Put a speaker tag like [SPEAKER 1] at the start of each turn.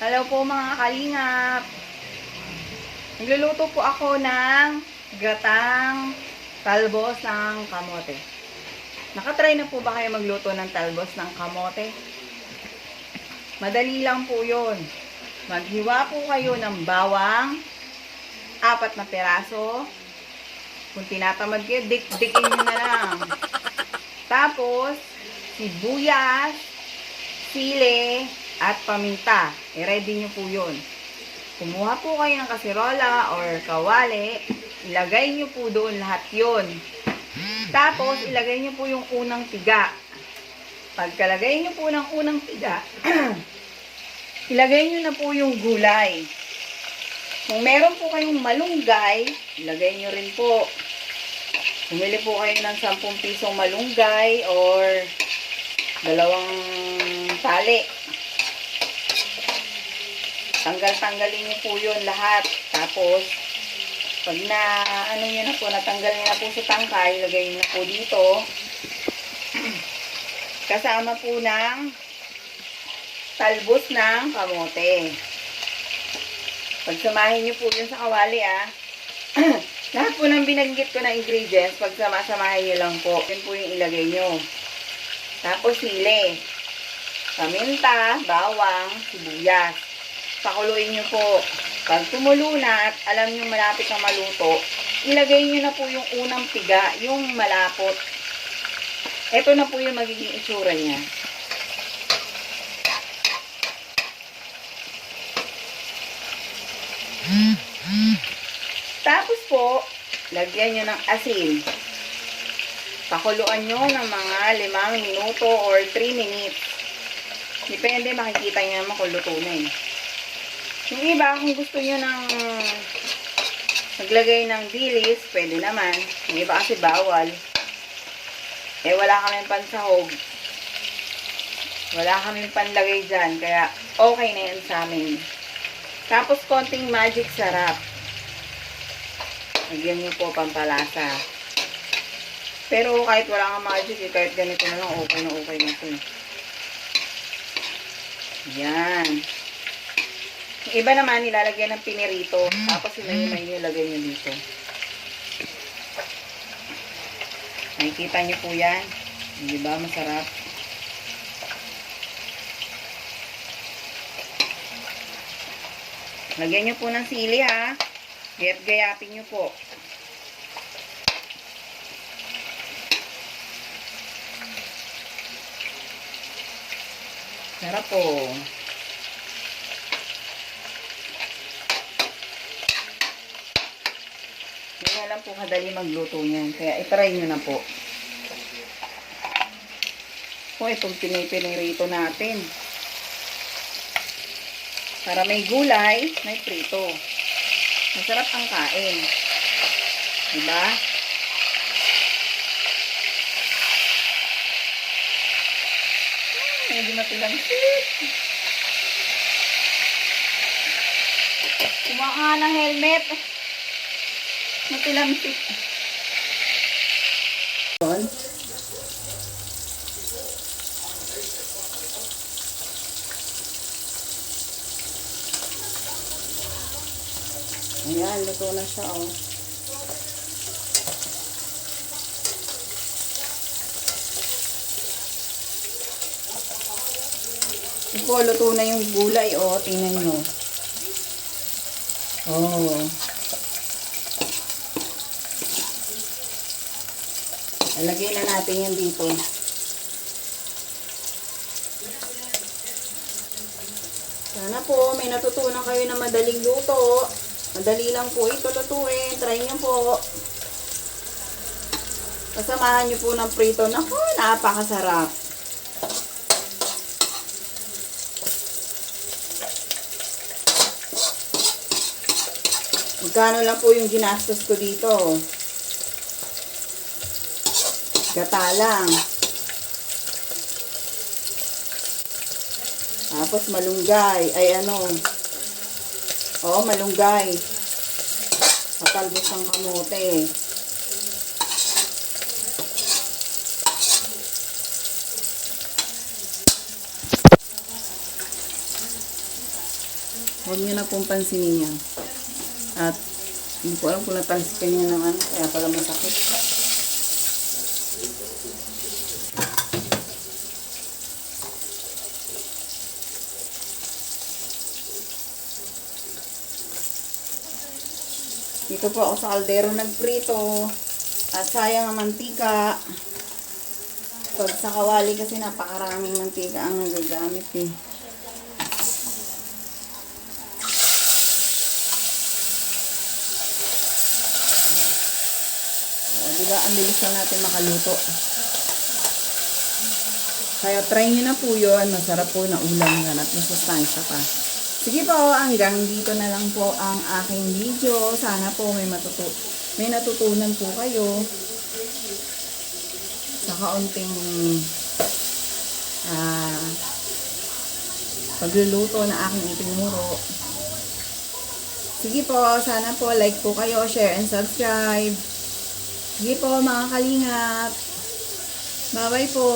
[SPEAKER 1] Hello po mga kalingap. Nagluluto po ako ng gatang talbos ng kamote. Nakatry na po ba kayo magluto ng talbos ng kamote? Madali lang po yun. Maghiwa po kayo ng bawang, 4 na piraso. Kung tinatamad kayo, dik-dikin nyo na lang. Tapos, sibuyas, sili, at paminta. I-ready nyo po yun. Kumuha po kayo ng kaserola or kawali. Ilagay nyo po doon lahat yun. Tapos, ilagay nyo po yung unang tiga. Pagkalagay nyo po ng unang tiga, ilagay nyo na po yung gulay. Kung meron po kayong malunggay, ilagay nyo rin po. Bumili po kayo ng 10 pisong malunggay or 2 tali. Tanggalin nyo po yun lahat. Tapos, pag natanggal nyo na po sa tangkay, ilagay nyo na po dito. Kasama po ng talbos ng kamote. Pagsamahin nyo po yun sa kawali, lahat po ng binanggit ko na ingredients, pagsama-samahin nyo lang po. Yun po yung ilagay nyo. Tapos sili, paminta, bawang, sibuyas. Pakuluin nyo po. Pag tumulo na at alam nyo malapit na maluto, ilagay nyo na po yung unang tiga, yung malapot. Ito na po yung magiging itsura niya. Tapos po, lagyan nyo ng asin. Pakuluan nyo ng mga 5 minuto or 3 minutes. Depende, makikita nyo naman kung luto na eh. Yung iba, kung gusto nyo ng maglagay ng dilis, pwede naman. Yung iba kasi bawal. Eh, wala kaming pansahog. Wala kaming panlagay dyan. Kaya, okay na yan sa amin. Tapos, konting magic sarap. Lagyan nyo po pampalasa. Pero, kahit wala kang magic, kahit ganito na lang, okay na ito. Yan. Yung iba naman, nilalagyan ng pinirito. Tapos, hinay-hinay nyo, lagay nyo dito. Nakikita nyo po yan. Diba? Masarap. Lagyan nyo po ng sili, ha. Gayat-gayapin nyo po. Sarap po. Hindi lang po kadali magluto niyan. Kaya itry nyo na po. Itong pinipinirito natin. Para may gulay, may prito. Masarap ang kain. Diba? Medyo matilangsik. Kumuha ka ng helmet. Matilangsik. Ayan, luto na siya, Ito, luto na yung gulay, tingnan nyo. Lagay na natin yan dito. Sana po, may natutunan kayo na madaling luto. Madali lang po ito lutuin. Try nyo po. Kasamahan nyo po ng prito. Naku, napakasarap. Magkano lang po yung ginastos ko dito. Gata lang. Tapos malunggay. Malunggay. Matalbos ng kamote. Huwag niyo na pong pansinin yan. At hindi ko alam kung natalsikan niya ng ano, kaya pala masakit. Dito po ako sa kaldero nagprito. At sayang ang mantika. Pag sa kawali kasi napakaraming mantika ang nagagamit eh. Diba, ang bilis lang natin makaluto. Kaya try nyo na po yun. Masarap po na ulam yan at masustansya pa. Sige po, hanggang dito na lang po ang aking video. Sana po may natutunan po kayo sa kaunting pagluluto na aking itinuro. Sige po, sana po like po kayo, share and subscribe. Sige po mga kalingap. Bye-bye po.